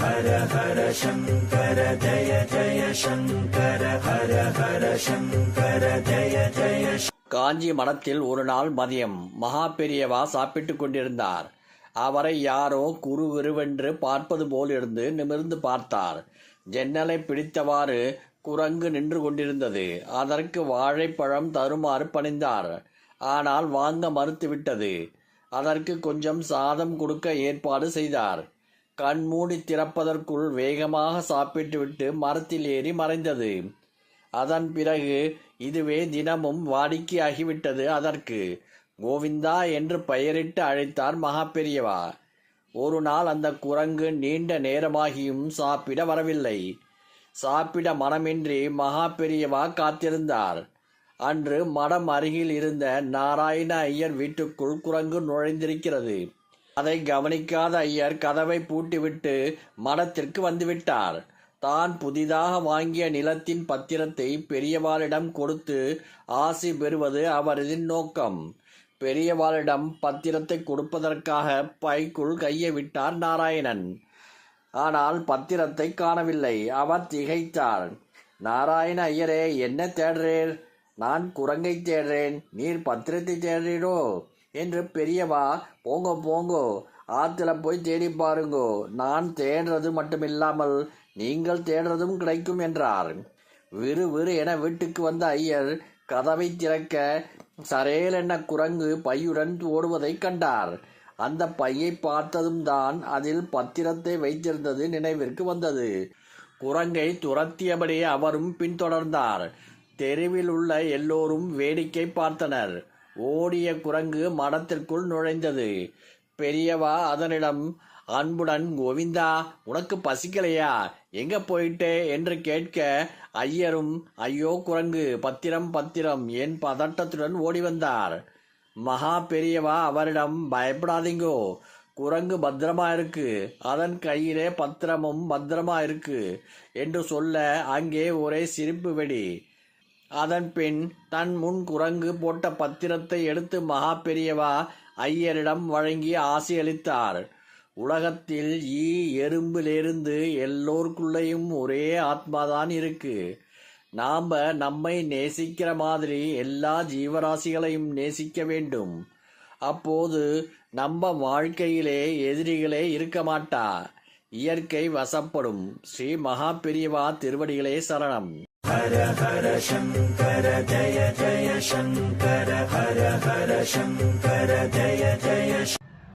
ஹர ஹர சங்கர ஜய ஜய சங்கர ஹர ஹர சங்கர ஜய ஜய. காஞ்சி மடத்தில் ஒரு நாள் மதியம் மகா பெரியவா சாப்பிட்டுக் கொண்டிருந்தார். அவரை யாரோ குறுகுருவென்று பார்ப்பது போலிருந்து நிமிர்ந்து பார்த்தார். ஜன்னலை பிடித்தவாறு குரங்கு நின்று கொண்டிருந்தது. அதற்கு வாழைப்பழம் தருமாறு பணிந்தார். ஆனால் வாங்க மறுத்துவிட்டது. அதற்கு கொஞ்சம் சாதம் கொடுக்க ஏற்பாடு செய்தார். கண்மூடி திறப்பதற்குள் வேகமாக சாப்பிட்டுவிட்டு மரத்தில் ஏறி மறைந்தது. அதன் பிறகு இதுவே தினமும் வாடிக்கையாகிவிட்டது. அதற்கு கோவிந்தா என்று பெயரிட்டு அழைத்தார் மகா பெரியவா. ஒரு நாள் அந்த குரங்கு நீண்ட நேரமாகியும் சாப்பிட வரவில்லை. சாப்பிட மனமின்றி மகா பெரியவா காத்திருந்தார். அன்று மடம் அருகில் இருந்த நாராயண ஐயர் வீட்டுக்குள் குரங்கு நுழைந்திருக்கிறது. அதை கவனிக்காத ஐயர் கதவை பூட்டிவிட்டு மடத்திற்கு வந்துவிட்டார். தான் புதிதாக வாங்கிய நிலத்தின் பத்திரத்தை பெரியவாளிடம் கொடுத்து ஆசி பெறுவது அவரது நோக்கம். பெரியவாளிடம் பத்திரத்தை கொடுப்பதற்காக பைக்குள் கையை விட்டார் நாராயணன். ஆனால் பத்திரத்தை காணவில்லை. அவர் திகைத்தார். நாராயண ஐயரே, என்ன தேடுறேன்? நான் குரங்கை தேடுறேன், நீர் பத்திரத்தை தேடுறீரோ என்று பெரியவா, போங்கோ போங்கோ, ஆத்துல போய் தேடி பாருங்கோ, நான் தேடுறது மட்டுமில்லாமல் நீங்கள் தேடுறதும் கிடைக்கும் என்றார். விறு என வீட்டுக்கு வந்த ஐயர் கதவை திறக்க சரேல் என குரங்கு பையுடன் ஓடுவதை கண்டார். அந்த பையை பார்த்ததும் தான் அதில் பத்திரத்தை வைத்திருந்தது நினைவிற்கு வந்தது. குரங்கை துரத்தியபடி அவரும் பின்தொடர்ந்தார். தெருவில் உள்ள எல்லோரும் வேடிக்கை பார்த்தனர். ஓடிய குரங்கு மடத்திற்குள் நுழைந்தது. பெரியவா அதனிடம் அன்புடன், கோவிந்தா, உனக்கு பசிக்கலையா, எங்க போயிட்டே என்று கேட்க, ஐயரும் ஐயோ குரங்கு, பத்திரம் பத்திரம் என் பதட்டத்துடன் ஓடி வந்தார். மகா பெரியவா அவரிடம், பயப்படாதீங்கோ, குரங்கு பத்திரமா இருக்கு, அதன் கையிலே பத்திரமும் பத்திரமா இருக்கு என்று சொல்ல அங்கே ஒரே சிரிப்பு வெடி. அதன் பின் தன் முன் குரங்கு போட்ட பத்திரத்தை எடுத்து மகா பெரியவா ஐயரிடம் வழங்கி ஆசி அளித்தார். உலகத்தில் எறும்பிலிருந்து எல்லோருக்குள்ளேயும் ஒரே ஆத்மாதான் இருக்கு. நாம நம்மை நேசிக்கிற மாதிரி எல்லா ஜீவராசிகளையும் நேசிக்க வேண்டும். அப்போது நம்ம வாழ்க்கையிலே எதிரிகளே இருக்க மாட்டா. இயற்கை வசப்படும். ஸ்ரீ மகா பெரியவா திருவடிகளே சரணம். ஹர ஹர சங்கர ஜய ஜய சங்கர ஹர ஹர சங்கர ஜய ஜய